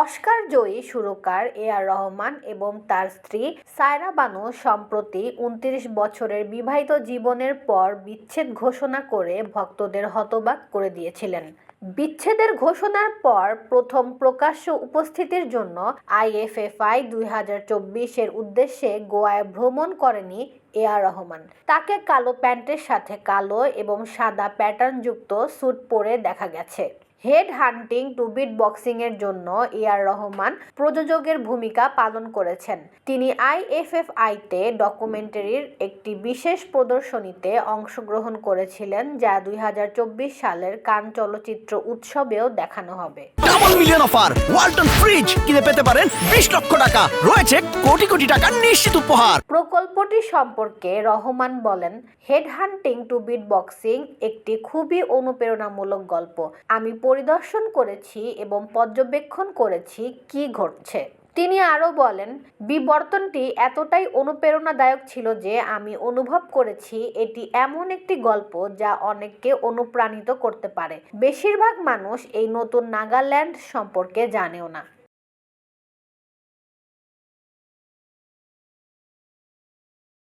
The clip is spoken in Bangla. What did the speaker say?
অস্কার জয়ী সুরকার এ.আর রহমান এবং তার স্ত্রী সায়রা বানু সম্প্রতি ২৯ বছরের বিবাহিত জীবনের পর বিচ্ছেদ ঘোষণা করে ভক্তদের হতবাক করে দিয়েছিলেন। বিচ্ছেদের ঘোষণার পর প্রথম প্রকাশ্য উপস্থিতির জন্য আইএফএফআই ২০২৪-এর উদ্দেশ্যে গোয়ায় ভ্রমণ করেনি এ.আর রহমান। তাকে কালো প্যান্টের সাথে কালো এবং সাদা প্যাটার্নযুক্ত স্যুট পরে দেখা গেছে। হেড হান্টিং টু বিট বক্সিং-এর জন্য এ.আর রহমান প্রযোজকের ভূমিকা পালন করেছেন। তিনি আইএফএফআই-তে ডকুমেন্টারির একটি বিশেষ প্রদর্শনীতে অংশগ্রহণ করেছিলেন, যা ২০২৪ সালের কান চলচ্চিত্র উৎসবেও দেখানো হবে। Double million offer Walton fridge কিনে পেতে পারেন ২০ লক্ষ টাকা, রয়েছে কোটি কোটি টাকার নিশ্চিত উপহার। প্রকল্পটি সম্পর্কে রহমান বলেন, হেড হান্টিং টু বিট বক্সিং একটি খুবই অনুপ্রেরণামূলক গল্প। আমি পরিদর্শন করেছি এবং পর্যবেক্ষণ করেছি কি ঘটছে। তিনি আরও বলেন, বিবর্তনটি এতটাই অনুপ্রেরণাদায়ক ছিল যে আমি অনুভব করেছি এটি এমন একটি গল্প যা অনেককে অনুপ্রাণিত করতে পারে। বেশিরভাগ মানুষ এই নতুন নাগাল্যান্ড সম্পর্কে জানেও না।